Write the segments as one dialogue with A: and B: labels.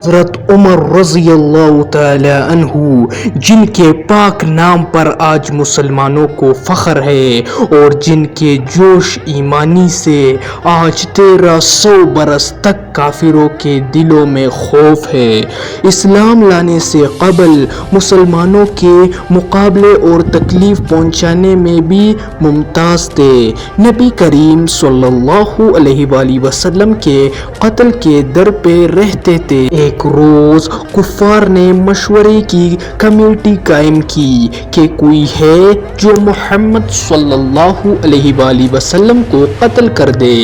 A: حضرت عمر رضی اللہ تعالی عنہ جن کے پاک نام پر آج مسلمانوں کو فخر ہے اور جن کے جوش ایمانی سے آج 1300 برس تک کافروں کے دلوں میں خوف ہے۔ اسلام لانے سے قبل مسلمانوں کے مقابلے اور تکلیف پہنچانے میں بھی ممتاز تھے۔ نبی کریم صلی اللہ علیہ وآلہ وسلم کے قتل کے در پہ رہتے تھے۔ ایک روز کفار نے مشورے کی کمیٹی قائم کی کہ کوئی ہے جو محمد صلی اللہ علیہ وآلہ وسلم کو قتل کر دے۔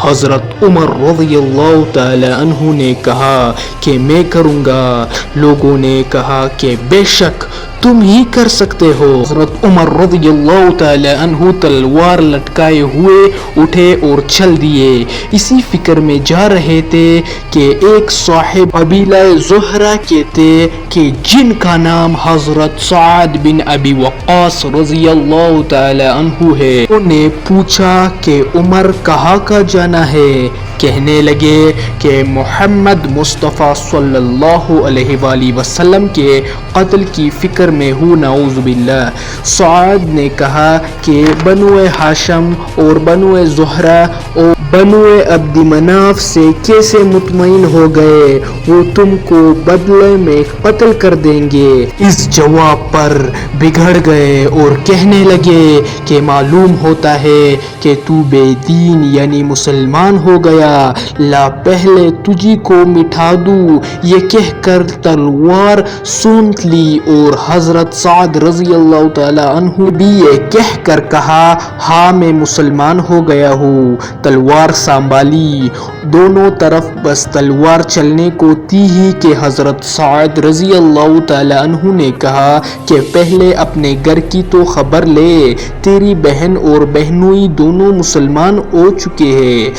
A: حضرت عمر رضی اللہ تعالی عنہ نے کہا کہ میں کروں گا۔ لوگوں نے کہا کہ بے شک تم ہی کر سکتے ہو۔ حضرت عمر رضی اللہ تعالی عنہ تلوار لٹکائے ہوئے اٹھے اور چل دیے۔ اسی فکر میں جا رہے تھے کہ ایک صاحب قبیلہ زہرہ کے تھے کہ جن کا نام حضرت سعد بن ابی وقاص رضی اللہ تعالی عنہ ہے۔ انہوں نے پوچھا کہ عمر کہاں کا جانا ہے؟ کہنے لگے کہ محمد مصطفیٰ صلی اللہ علیہ وآلہ وسلم کے قتل کی فکر میں ہوں، نعوذ باللہ۔ سعد نے کہا کہ بنو ہاشم اور بنو زہرہ اور بنو عبد مناف سے کیسے مطمئن ہو گئے؟ وہ تم کو بدلے میں قتل کر دیں گے۔ اس جواب پر بگڑ گئے اور کہنے لگے کہ معلوم ہوتا ہے کہ تو بے دین یعنی مسلمان ہو گیا، لا پہلے تجھی کو مٹھا دوں۔ یہ کہہ کر تلوار سونت لی اور حضرت سعد رضی اللہ تعالی عنہ بھی یہ کہہ کر کہا ہاں میں مسلمان ہو گیا ہوں۔ تلوار سنبھالی، دونوں طرف بس تلوار چلنے کو تھی ہی کہ حضرت سعد رضی اللہ تعالی عنہ نے کہا کہ پہلے اپنے گھر کی تو خبر لے، تیری بہن اور بہنوئی دونوں مسلمان ہو چکے ہیں۔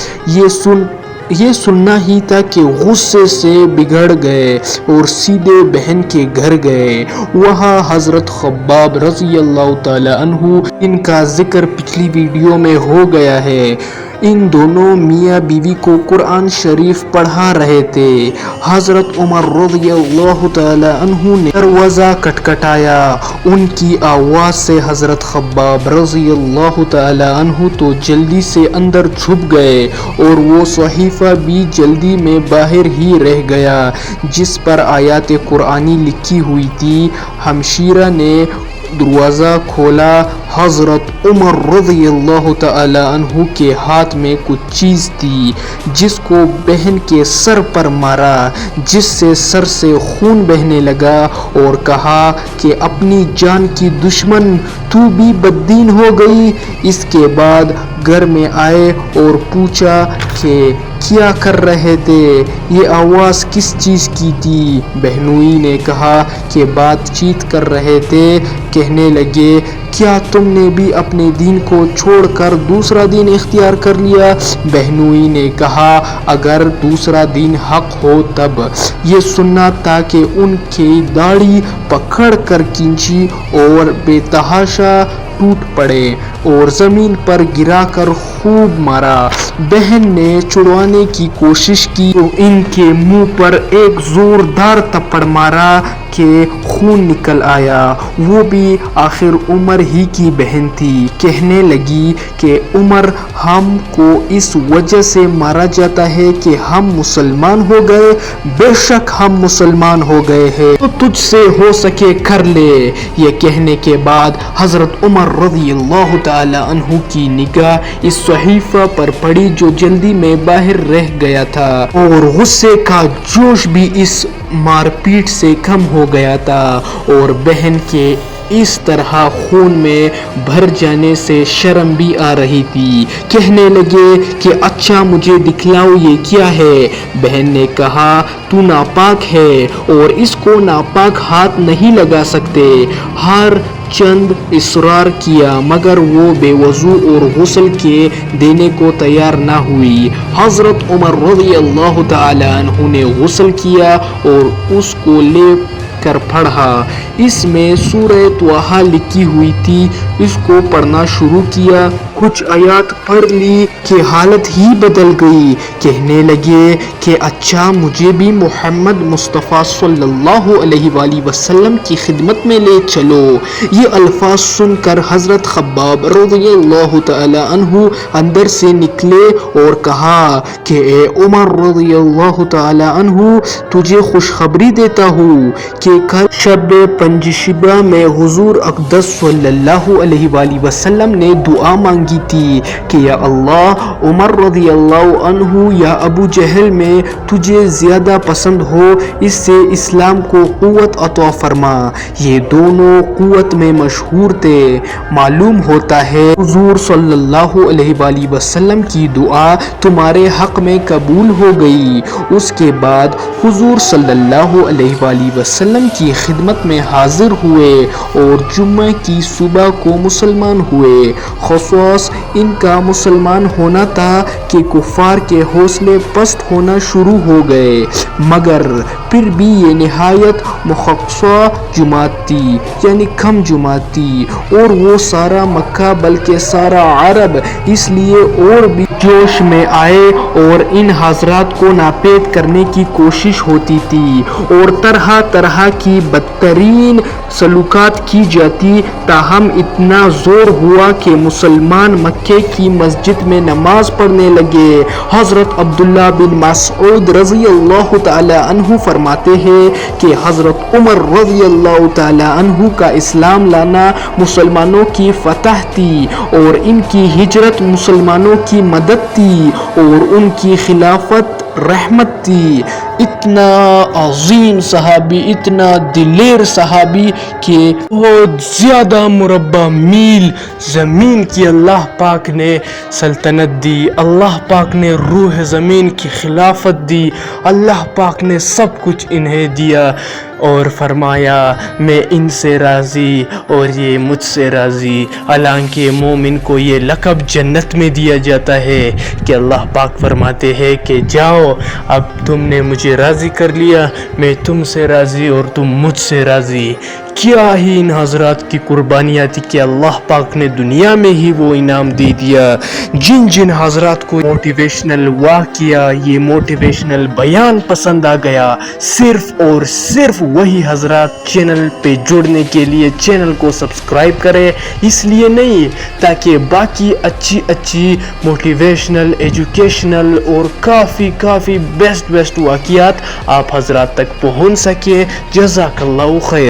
A: یہ سننا ہی تھا کہ غصے سے بگڑ گئے اور سیدھے بہن کے گھر گئے۔ وہاں حضرت خباب رضی اللہ تعالی عنہ ان کا ذکر پچھلی ویڈیو میں ہو گیا ہے، ان دونوں میاں بیوی کو قرآن شریف پڑھا رہے تھے۔ حضرت عمر رضی اللہ تعالی عنہ نے دروازہ کھٹکھٹایا۔ ان کی آواز سے حضرت خباب رضی اللہ تعالی عنہ تو جلدی سے اندر چھپ گئے اور وہ صحیفہ بھی جلدی میں باہر ہی رہ گیا جس پر آیات قرآنی لکھی ہوئی تھی۔ ہمشیرہ نے دروازہ کھولا۔ حضرت عمر رضی اللہ تعالی عنہ کے ہاتھ میں کچھ چیز تھی جس کو بہن کے سر پر مارا، جس سے سر سے خون بہنے لگا اور کہا کہ اپنی جان کی دشمن تو بھی بددین ہو گئی۔ اس کے بعد گھر میں آئے اور پوچھا کہ کیا کر رہے تھے؟ یہ آواز کس چیز کی تھی؟ بہنوئی نے کہا کہ بات چیت کر رہے تھے۔ کہنے لگے کیا تم نے بھی اپنے دین کو چھوڑ کر دوسرا دین اختیار کر لیا؟ بہنوئی نے کہا اگر دوسرا دین حق ہو تب۔ یہ سننا تھا کہ ان کی داڑھی پکڑ کر کھینچی اور بے تحاشا ٹوٹ پڑے اور زمین پر گرا کر خوب مارا۔ بہن نے چھڑوانے کی کوشش کی تو ان کے منہ پر ایک زوردار تھپڑ مارا کہ خون نکل آیا۔ وہ بھی آخر عمر ہی کی بہن تھی۔ کہنے لگی کہ عمر ہم کو اس وجہ سے مارا جاتا ہے کہ ہم مسلمان ہو گئے۔ بے شک ہم مسلمان ہو گئے ہیں تو تجھ سے ہو سکے کر لے۔ یہ کہنے کے بعد حضرت عمر رضی اللہ تعالی عنہ کی نگاہ اس صحیفہ پر پڑی جو جلدی میں باہر رہ گیا تھا اور غصے کا جوش بھی اس مار پیٹ سے کم ہو گیا تھا اور بہن کے اس طرح خون میں بھر جانے سے شرم بھی آ رہی تھی۔ کہنے لگے کہ اچھا مجھے دکھلاؤ یہ کیا ہے؟ بہن نے کہا تو ناپاک ہے اور اس کو ناپاک ہاتھ نہیں لگا سکتے۔ ہر چند اصرار کیا مگر وہ بے وضو اور غسل کے دینے کو تیار نہ ہوئی۔ حضرت عمر رضی اللہ تعالی عنہ نے غسل کیا اور اس کو لے کر پڑھا۔ اس میں سورہ طٰہٰ لکھی ہوئی تھی، اس کو پڑھنا شروع کیا، کچھ آیات پڑھ لی کہ حالت ہی بدل گئی۔ کہنے لگے کہ اچھا مجھے بھی محمد مصطفیٰ صلی اللہ علیہ وآلہ وسلم کی خدمت میں لے چلو۔ یہ الفاظ سن کر حضرت خباب رضی اللہ تعالی عنہ اندر سے نکلے اور کہا کہ اے عمر رضی اللہ تعالی عنہ، تجھے خوشخبری دیتا ہوں کہ کل شب پنجشنبہ میں حضور اقدس صلی اللہ علیہ وآلہ وسلم نے دعا مانگی تھی کہ یا اللہ، عمر رضی اللہ عنہ یا ابو جہل میں تجھے زیادہ پسند ہو، اس سے اسلام کو قوت عطا فرما۔ یہ دونوں قوت میں مشہور تھے۔ معلوم ہوتا ہے حضور صلی اللہ علیہ وآلہ وسلم کی دعا تمہارے حق میں قبول ہو گئی۔ اس کے بعد حضور صلی اللہ علیہ وآلہ وسلم کی خدمت میں حاضر ہوئے اور جمعہ کی صبح کو مسلمان ہوئے۔ خصوص ان کا مسلمان ہونا تھا کہ کفار کے حوصلے پست ہونا شروع ہو گئے، مگر پھر بھی یہ نہایت مخصوص جماعت تھی، یعنی کم جماعت تھی، اور وہ سارا مکہ بلکہ سارا عرب اس لیے اور بھی جوش میں آئے اور ان حضرات کو ناپید کرنے کی کوشش ہوتی تھی اور طرح طرح کی بدترین سلوکات کی جاتی، تاہم اتنا زور ہوا کہ مسلمان مکے کی مسجد میں نماز پڑھنے لگے۔ حضرت عبداللہ بن مسعود رضی اللہ تعالی عنہ فرماتے ہیں کہ حضرت عمر رضی اللہ تعالی عنہ کا اسلام لانا مسلمانوں کی فتح تھی اور ان کی ہجرت مسلمانوں کی مدد تھی اور ان کی خلافت رحمت تھی۔ اتنا عظیم صحابی، اتنا دلیر صحابی کہ بہت زیادہ مربع میل زمین کی اللہ پاک نے سلطنت دی، اللہ پاک نے روح زمین کی خلافت دی، اللہ پاک نے سب کچھ انہیں دیا اور فرمایا میں ان سے راضی اور یہ مجھ سے راضی۔ حالانکہ مومن کو یہ لقب جنت میں دیا جاتا ہے کہ اللہ پاک فرماتے ہیں کہ جاؤ، اب تم نے مجھے راضی کر لیا، میں تم سے راضی اور تم مجھ سے راضی۔ کیا ہی ان حضرات کی قربانیاں تھی کہ اللہ پاک نے دنیا میں ہی وہ انعام دے دیا۔ جن جن حضرات کو موٹیویشنل واقعہ، یہ موٹیویشنل بیان پسند آ گیا، صرف اور صرف وہی حضرات چینل پہ جڑنے کے لیے چینل کو سبسکرائب کرے، اس لیے نہیں تاکہ باقی اچھی موٹیویشنل، ایجوکیشنل اور کافی بیسٹ واقعات آپ حضرات تک پہنچ سکے۔ جزاک اللہ خیر۔